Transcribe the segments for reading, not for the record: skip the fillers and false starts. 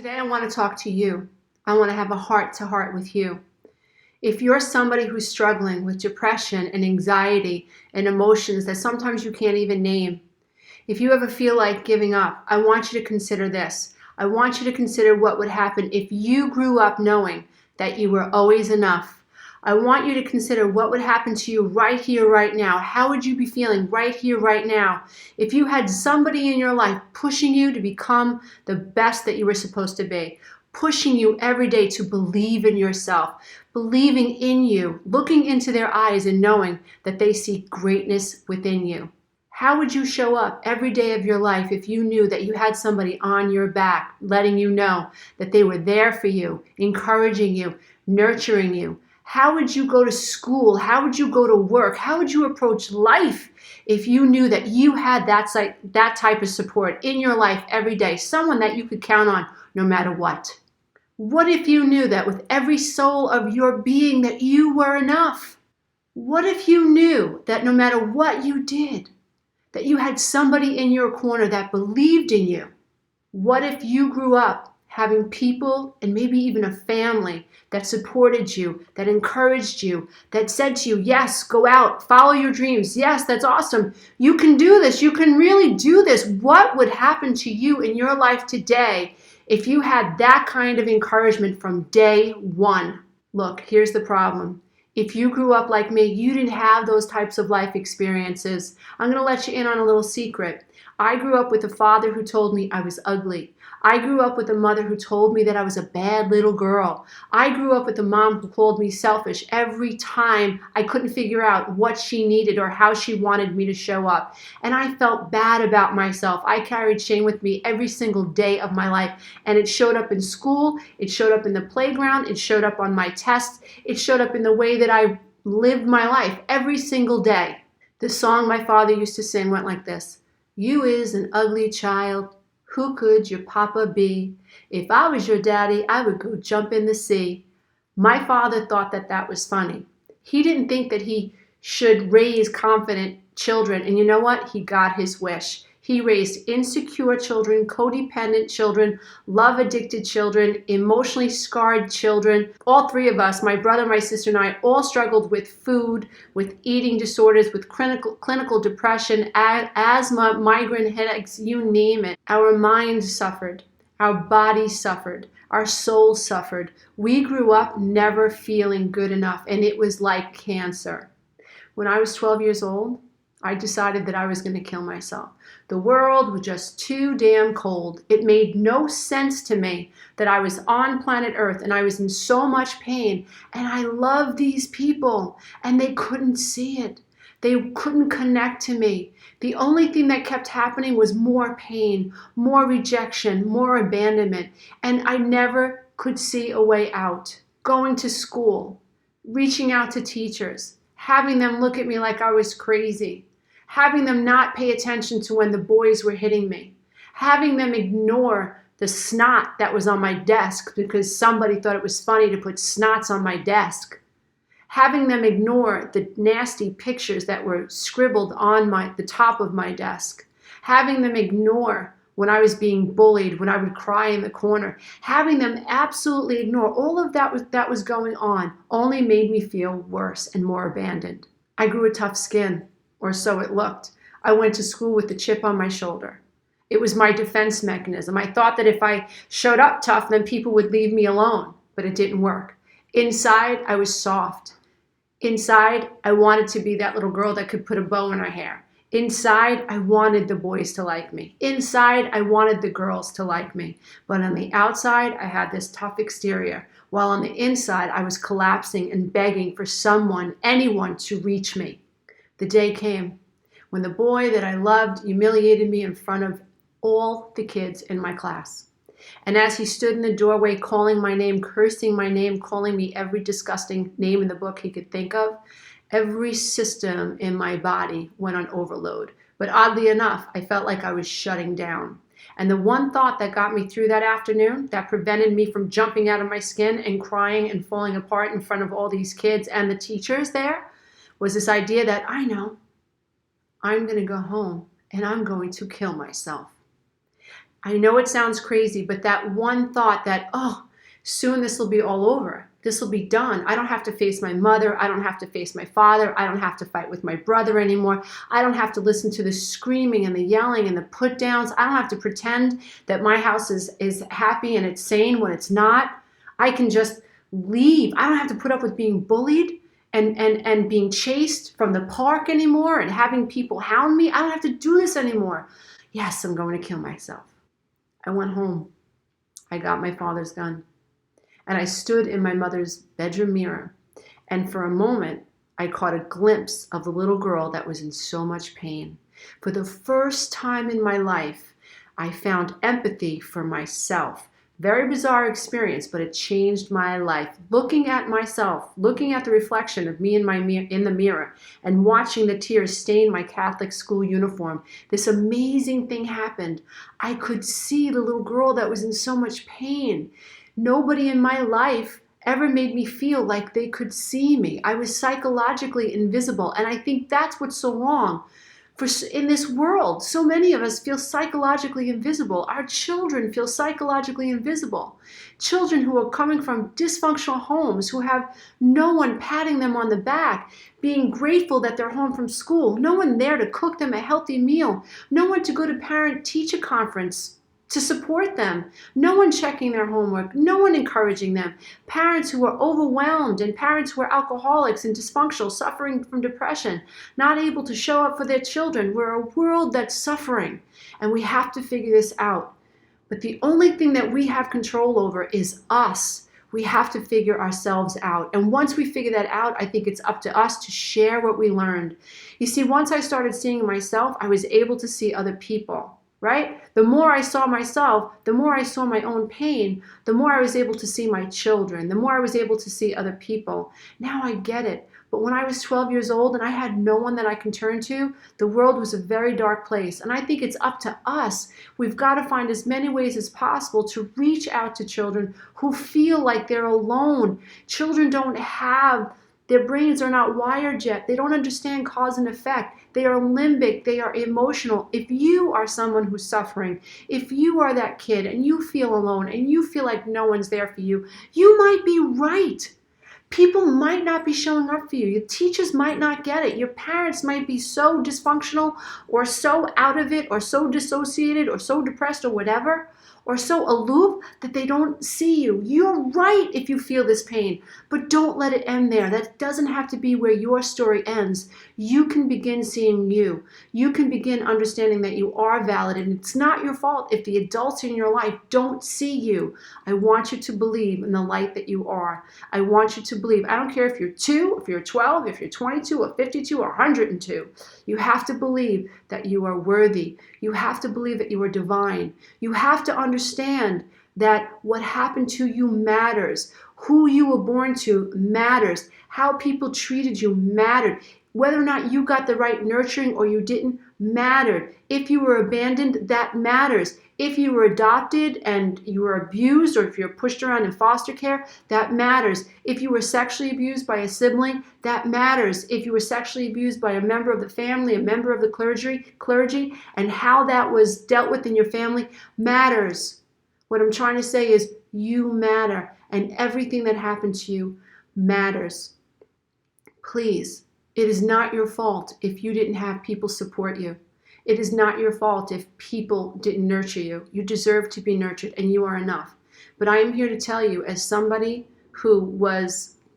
Today I want to talk to you. I want to have a heart-to-heart with you. If you're somebody who's struggling with depression and anxiety and emotions that sometimes you can't even name, if you ever feel like giving up, I want you to consider this. I want you to consider what would happen if you grew up knowing that you were always enough. I want you to consider what would happen to you right here, right now. How would you be feeling right here, right now, if you had somebody in your life pushing you to become the best that you were supposed to be, pushing you every day to believe in yourself, believing in you, looking into their eyes and knowing that they see greatness within you? How would you show up every day of your life if you knew that you had somebody on your back, letting you know that they were there for you, encouraging you, nurturing you? How would you go to school? How would you go to work? How would you approach life if you knew that you had that type of support in your life every day, someone that you could count on no matter what? What if you knew that with every soul of your being that you were enough? What if you knew that no matter what you did, that you had somebody in your corner that believed in you? What if you grew up having people and maybe even a family that supported you, that encouraged you, that said to you, yes, go out, follow your dreams. Yes, that's awesome. You can do this. You can really do this. What would happen to you in your life today if you had that kind of encouragement from day one? Look, here's the problem. If you grew up like me, you didn't have those types of life experiences. I'm going to let you in on a little secret. I grew up with a father who told me I was ugly. I grew up with a mother who told me that I was a bad little girl. I grew up with a mom who called me selfish every time I couldn't figure out what she needed or how she wanted me to show up. And I felt bad about myself. I carried shame with me every single day of my life. And it showed up in school. It showed up in the playground. It showed up on my tests. It showed up in the way that I lived my life every single day. The song my father used to sing went like this. You is an ugly child. Who could your papa be? If I was your daddy, I would go jump in the sea. My father thought that that was funny. He didn't think that he should raise confident children. And you know what? He got his wish. He raised insecure children, codependent children, love-addicted children, emotionally scarred children. All three of us, my brother, my sister, and I, all struggled with food, with eating disorders, with clinical depression, asthma, migraine headaches, you name it. Our minds suffered. Our bodies suffered. Our souls suffered. We grew up never feeling good enough, and it was like cancer. When I was 12 years old, I decided that I was going to kill myself. The world was just too damn cold. It made no sense to me that I was on planet Earth and I was in so much pain. And I loved these people and they couldn't see it. They couldn't connect to me. The only thing that kept happening was more pain, more rejection, more abandonment. And I never could see a way out. Going to school, reaching out to teachers, having them look at me like I was crazy, having them not pay attention to when the boys were hitting me, having them ignore the snot that was on my desk because somebody thought it was funny to put snots on my desk, having them ignore the nasty pictures that were scribbled on the top of my desk, having them ignore when I was being bullied, when I would cry in the corner, having them absolutely ignore all of that was going on only made me feel worse and more abandoned. I grew a tough skin, or so it looked. I went to school with the chip on my shoulder. It was my defense mechanism. I thought that if I showed up tough, then people would leave me alone, but it didn't work. Inside, I was soft. Inside, I wanted to be that little girl that could put a bow in her hair. Inside, I wanted the boys to like me. Inside, I wanted the girls to like me. But on the outside, I had this tough exterior. While on the inside, I was collapsing and begging for someone, anyone, to reach me. The day came when the boy that I loved humiliated me in front of all the kids in my class. And as he stood in the doorway calling my name, cursing my name, calling me every disgusting name in the book he could think of, every system in my body went on overload. But oddly enough, I felt like I was shutting down. And the one thought that got me through that afternoon, that prevented me from jumping out of my skin and crying and falling apart in front of all these kids and the teachers there, was this idea that I know I'm going to go home and I'm going to kill myself. I know it sounds crazy, but that one thought that, oh, soon this will be all over. This will be done. I don't have to face my mother. I don't have to face my father. I don't have to fight with my brother anymore. I don't have to listen to the screaming and the yelling and the put downs. I don't have to pretend that my house is happy and it's sane when it's not. I can just leave. I don't have to put up with being bullied and being chased from the park anymore and having people hound me. I don't have to do this anymore. Yes, I'm going to kill myself. I went home. I got my father's gun. And I stood in my mother's bedroom mirror. And for a moment, I caught a glimpse of the little girl that was in so much pain. For the first time in my life, I found empathy for myself. Very bizarre experience, but it changed my life. Looking at myself, looking at the reflection of me in the mirror, and watching the tears stain my Catholic school uniform, this amazing thing happened. I could see the little girl that was in so much pain. Nobody in my life ever made me feel like they could see me. I was psychologically invisible, and I think that's what's so wrong. In this world, so many of us feel psychologically invisible. Our children feel psychologically invisible. Children who are coming from dysfunctional homes, who have no one patting them on the back, being grateful that they're home from school, no one there to cook them a healthy meal, no one to go to parent-teacher conference to support them, no one checking their homework, no one encouraging them, parents who are overwhelmed and parents who are alcoholics and dysfunctional, suffering from depression, not able to show up for their children. We're a world that's suffering, and we have to figure this out. But the only thing that we have control over is us. We have to figure ourselves out. And once we figure that out, I think it's up to us to share what we learned. You see, once I started seeing myself, I was able to see other people. Right? The more I saw myself, the more I saw my own pain, the more I was able to see my children, the more I was able to see other people. Now I get it. But when I was 12 years old and I had no one that I can turn to, the world was a very dark place. And I think it's up to us. We've got to find as many ways as possible to reach out to children who feel like they're alone. Children don't have, their brains are not wired yet. They don't understand cause and effect. They are limbic. They are emotional. If you are someone who's suffering, if you are that kid and you feel alone and you feel like no one's there for you, you might be right. People might not be showing up for you. Your teachers might not get it. Your parents might be so dysfunctional or so out of it or so dissociated or so depressed or whatever, or so aloof that they don't see you. You're right if you feel this pain, but don't let it end there. That doesn't have to be where your story ends. You can begin seeing you. You can begin understanding that you are valid, and it's not your fault if the adults in your life don't see you. I want you to believe in the light that you are. I want you to believe. I don't care if you're 2, if you're 12, if you're 22 or 52 or 102. You have to believe that you are worthy. You have to believe that you are divine. You have to understand that what happened to you matters. Who you were born to matters. How people treated you mattered. Whether or not you got the right nurturing or you didn't mattered. If you were abandoned, that matters. If you were adopted and you were abused, or if you're pushed around in foster care, that matters. If you were sexually abused by a sibling, that matters. If you were sexually abused by a member of the family, a member of the clergy, and how that was dealt with in your family matters. What I'm trying to say is you matter, and everything that happened to you matters. Please, it is not your fault if you didn't have people support you. It is not your fault if people didn't nurture you. You deserve to be nurtured, and you are enough. But I am here to tell you, as somebody who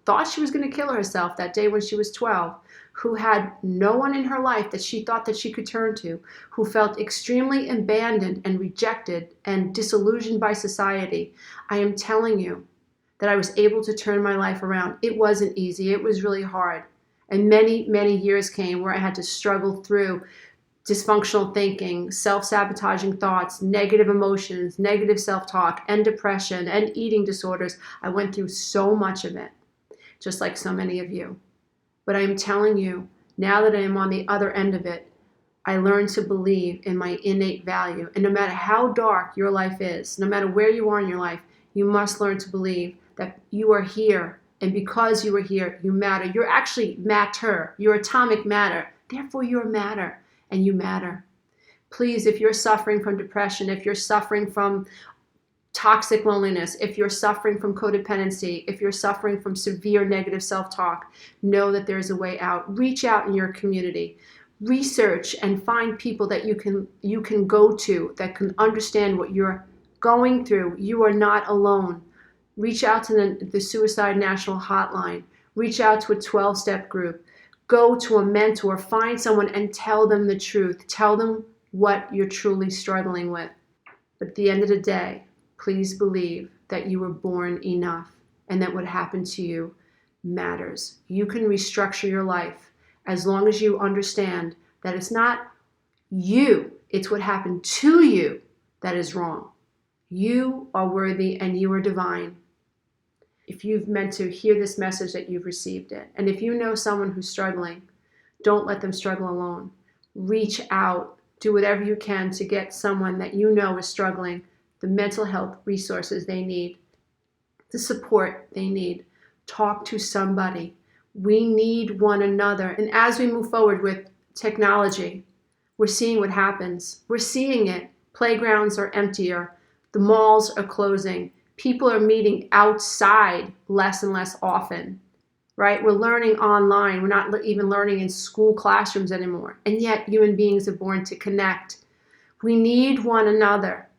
thought she was going to kill herself that day when she was 12, who had no one in her life that she thought that she could turn to, who felt extremely abandoned and rejected and disillusioned by society, I am telling you that I was able to turn my life around. It wasn't easy. It was really hard. And many, many years came where I had to struggle through dysfunctional thinking, self-sabotaging thoughts, negative emotions, negative self-talk, and depression, and eating disorders. I went through so much of it, just like so many of you. But I am telling you, now that I am on the other end of it, I learned to believe in my innate value. And no matter how dark your life is, no matter where you are in your life, you must learn to believe that you are here. And because you are here, you matter. You're actually matter. You're atomic matter. Therefore, you're matter. And you matter. Please, if you're suffering from depression, if you're suffering from toxic loneliness, if you're suffering from codependency, if you're suffering from severe negative self-talk, know that there's a way out. Reach out in your community. Research and find people that you can go to that can understand what you're going through. You are not alone. Reach out to the Suicide National Hotline. Reach out to a 12-step group. Go to a mentor. Find someone and tell them the truth. Tell them what you're truly struggling with. But at the end of the day, please believe that you were born enough and that what happened to you matters. You can restructure your life as long as you understand that it's not you, it's what happened to you that is wrong. You are worthy and you are divine. If you've meant to hear this message, that you've received it. And if you know someone who's struggling, don't let them struggle alone. Reach out. Do whatever you can to get someone that you know is struggling the mental health resources they need, the support they need. Talk to somebody. We need one another. And as we move forward with technology, we're seeing what happens. We're seeing it. Playgrounds are emptier. The malls are closing. People are meeting outside less and less often, right? We're learning online. We're not even learning in school classrooms anymore. And yet human beings are born to connect. We need one another.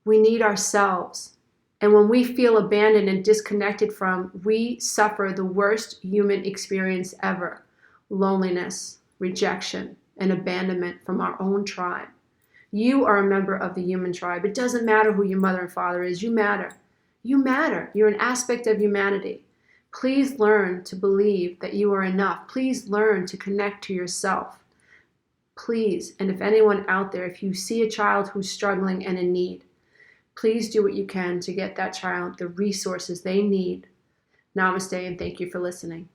We need ourselves. And when we feel abandoned and disconnected from, we suffer the worst human experience ever. Loneliness, rejection, and abandonment from our own tribe. You are a member of the human tribe. It doesn't matter who your mother and father is. You matter. You matter. You're an aspect of humanity. Please learn to believe that you are enough. Please learn to connect to yourself. Please, and if anyone out there, if you see a child who's struggling and in need, please do what you can to get that child the resources they need. Namaste, and thank you for listening.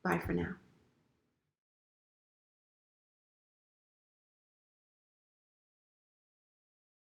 Bye for now.